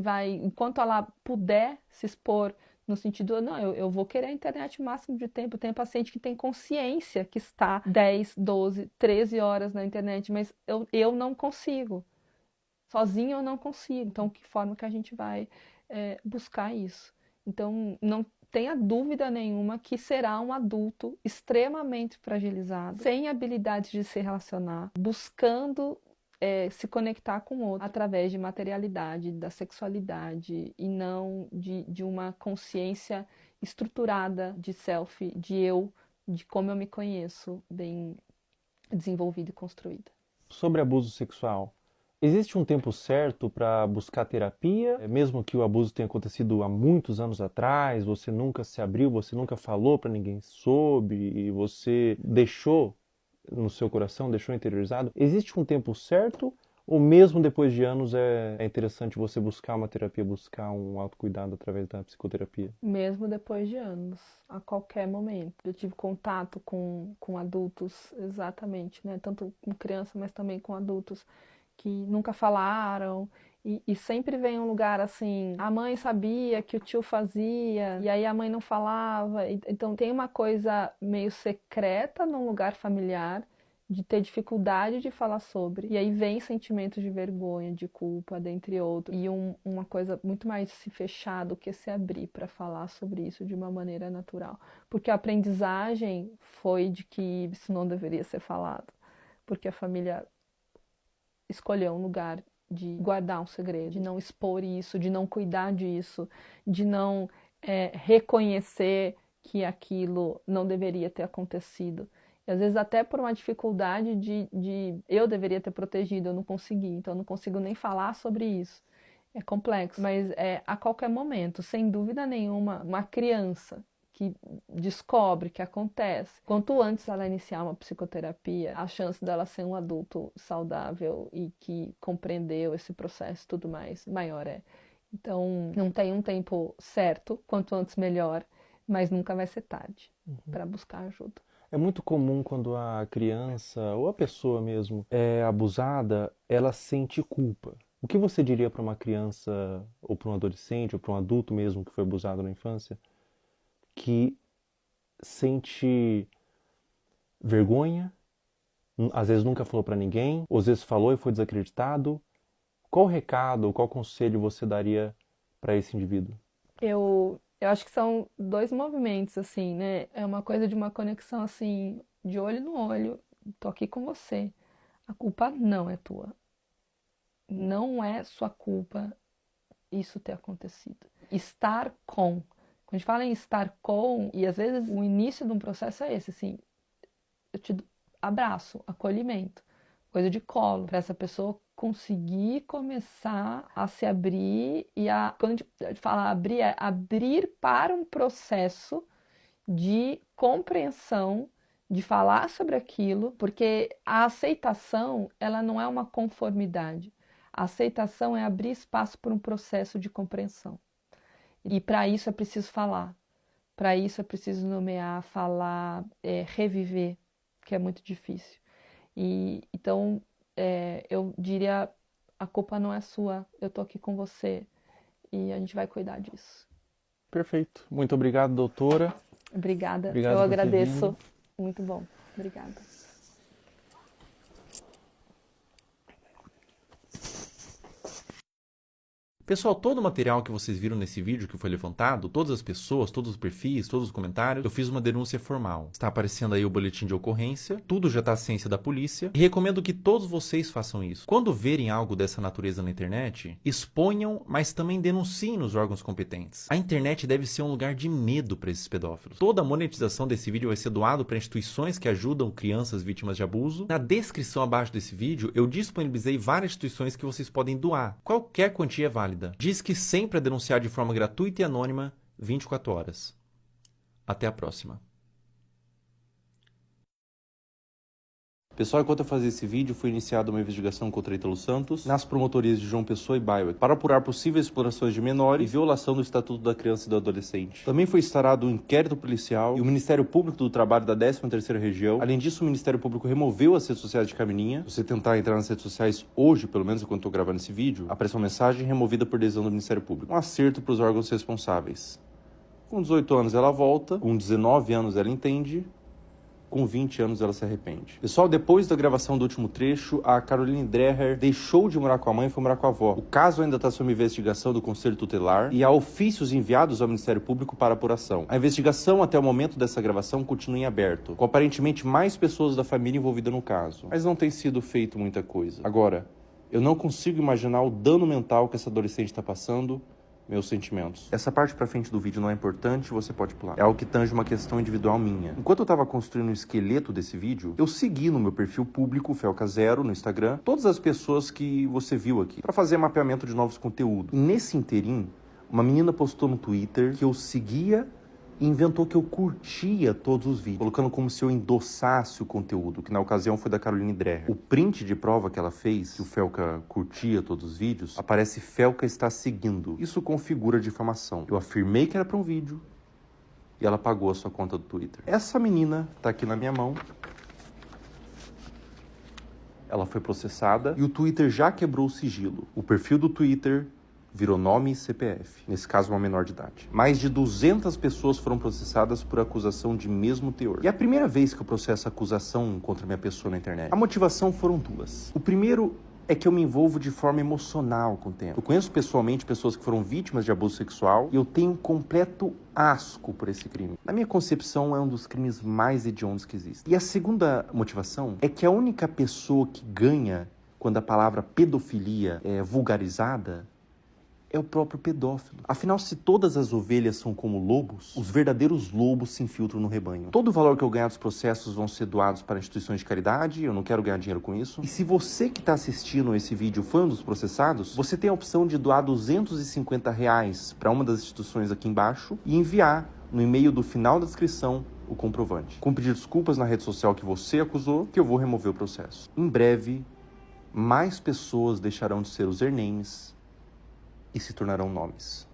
S15: enquanto ela puder se expor, no sentido, não, eu vou querer a internet o máximo de tempo. Tem paciente que tem consciência que está 10, 12, 13 horas na internet, mas eu não consigo. Sozinho eu não consigo. Então, que forma que a gente vai buscar isso? Então, não tenha dúvida nenhuma que será um adulto extremamente fragilizado, sem habilidades de se relacionar, buscando se conectar com o outro através de materialidade, da sexualidade e não de uma consciência estruturada de self, de eu, de como eu me conheço, bem desenvolvida e construída.
S16: Sobre abuso sexual, existe um tempo certo para buscar terapia? Mesmo que o abuso tenha acontecido há muitos anos atrás, você nunca se abriu, você nunca falou para ninguém sobre, e você deixou no seu coração, deixou interiorizado. Existe um tempo certo? Ou mesmo depois de anos é interessante você buscar uma terapia, buscar um autocuidado através da psicoterapia?
S15: Mesmo depois de anos, a qualquer momento. Eu tive contato com adultos, exatamente, né? Tanto com criança, mas também com adultos que nunca falaram E sempre vem um lugar assim, a mãe sabia que o tio fazia, e aí a mãe não falava. Então tem uma coisa meio secreta num lugar familiar, de ter dificuldade de falar sobre. E aí vem sentimentos de vergonha, de culpa, dentre outros. E uma coisa muito mais se fechar do que se abrir para falar sobre isso de uma maneira natural. Porque a aprendizagem foi de que isso não deveria ser falado. Porque a família escolheu um lugar de guardar um segredo, de não expor isso, de não cuidar disso, de não reconhecer que aquilo não deveria ter acontecido. E às vezes até por uma dificuldade de eu deveria ter protegido, eu não consegui, então eu não consigo nem falar sobre isso. É complexo, mas a qualquer momento, sem dúvida nenhuma, uma criança que descobre que acontece, quanto antes ela iniciar uma psicoterapia, a chance dela ser um adulto saudável e que compreendeu esse processo e tudo mais, maior é. Então, não tem um tempo certo, quanto antes melhor, mas nunca vai ser tarde para buscar ajuda.
S16: É muito comum quando a criança, ou a pessoa mesmo, é abusada, ela sente culpa. O que você diria para uma criança, ou para um adolescente, ou para um adulto mesmo que foi abusado na infância, que sente vergonha, às vezes nunca falou para ninguém, ou às vezes falou e foi desacreditado? Qual recado, qual conselho você daria para esse indivíduo?
S15: Eu acho que são dois movimentos, assim, né? É uma coisa de uma conexão, assim, de olho no olho. Tô aqui com você. A culpa não é tua. Não é sua culpa isso ter acontecido. Estar com. Quando a gente fala em estar com, e às vezes o início de um processo é esse, assim, eu te abraço, acolhimento, coisa de colo, para essa pessoa conseguir começar a se abrir e quando a gente fala abrir, é abrir para um processo de compreensão, de falar sobre aquilo, porque a aceitação, ela não é uma conformidade. A aceitação é abrir espaço para um processo de compreensão. E para isso é preciso falar, para isso é preciso nomear, falar, reviver, que é muito difícil. Então, eu diria, a culpa não é sua, eu tô aqui com você e a gente vai cuidar disso.
S16: Perfeito. Muito obrigado, doutora.
S15: Obrigada,
S16: Obrigado
S15: eu
S16: por ter
S15: agradeço.
S16: vindo.
S15: Muito bom, obrigada.
S5: Pessoal, todo o material que vocês viram nesse vídeo que foi levantado, todas as pessoas, todos os perfis, todos os comentários, eu fiz uma denúncia formal. Está aparecendo aí o boletim de ocorrência, tudo já está à ciência da polícia, e recomendo que todos vocês façam isso. Quando verem algo dessa natureza na internet, exponham, mas também denunciem nos órgãos competentes. A internet deve ser um lugar de medo para esses pedófilos. Toda a monetização desse vídeo vai ser doado para instituições que ajudam crianças vítimas de abuso. Na descrição abaixo desse vídeo, eu disponibilizei várias instituições que vocês podem doar. Qualquer quantia é válida. Diz que sempre é denunciar de forma gratuita e anônima 24 horas. Até a próxima.
S16: Pessoal, enquanto eu fazia esse vídeo, foi iniciada uma investigação contra Ítalo Santos nas promotorias de João Pessoa e Bairro para apurar possíveis explorações de menores e violação do Estatuto da Criança e do Adolescente. Também foi instaurado um inquérito policial e o Ministério Público do Trabalho da 13ª Região. Além disso, o Ministério Público removeu as redes sociais de Camininha. Se você tentar entrar nas redes sociais hoje, pelo menos enquanto eu estou gravando esse vídeo, aparece uma mensagem removida por decisão do Ministério Público. Um acerto para os órgãos responsáveis. Com 18 anos ela volta, com 19 anos ela entende, com 20 anos ela se arrepende. Pessoal, depois da gravação do último trecho, a Caroline Dreher deixou de morar com a mãe e foi morar com a avó. O caso ainda está sob investigação do Conselho Tutelar e há ofícios enviados ao Ministério Público para apuração. A investigação até o momento dessa gravação continua em aberto, com aparentemente mais pessoas da família envolvidas no caso. Mas não tem sido feito muita coisa. Agora, eu não consigo imaginar o dano mental que essa adolescente está passando. Meus sentimentos. Essa parte pra frente do vídeo não é importante, você pode pular. É algo que tange uma questão individual minha. Enquanto eu tava construindo o esqueleto desse vídeo, eu segui no meu perfil público, Felca0, no Instagram, todas as pessoas que você viu aqui, pra fazer mapeamento de novos conteúdos. E nesse interim, uma menina postou no Twitter que eu seguia e inventou que eu curtia todos os vídeos, colocando como se eu endossasse o conteúdo, que na ocasião foi da Caroline Dreher. O print de prova que ela fez, que o Felca curtia todos os vídeos, aparece Felca está seguindo. Isso configura difamação. Eu afirmei que era para um vídeo e ela pagou a sua conta do Twitter. Essa menina tá aqui na minha mão.
S5: ela foi processada e o Twitter já quebrou o sigilo. O perfil do Twitter virou nome e CPF, nesse caso uma menor de idade. Mais de 200 pessoas foram processadas por acusação de mesmo teor. E é a primeira vez que eu processo acusação contra minha pessoa na internet. A motivação foram duas. O primeiro é que eu me envolvo de forma emocional com o tema. Eu conheço pessoalmente pessoas que foram vítimas de abuso sexual e eu tenho um completo asco por esse crime. Na minha concepção, é um dos crimes mais hediondos que existem. E a segunda motivação é que a única pessoa que ganha quando a palavra pedofilia é vulgarizada é o próprio pedófilo. Afinal, se todas as ovelhas são como lobos, os verdadeiros lobos se infiltram no rebanho. Todo o valor que eu ganhar dos processos vão ser doados para instituições de caridade, eu não quero ganhar dinheiro com isso. E se você que está assistindo esse vídeo foi um dos processados, você tem a opção de doar R$250 para uma das instituições aqui embaixo e enviar no e-mail do final da descrição o comprovante. Com pedir desculpas na rede social que você acusou, que eu vou remover o processo. Em breve, mais pessoas deixarão de ser usernames e se tornarão nomes.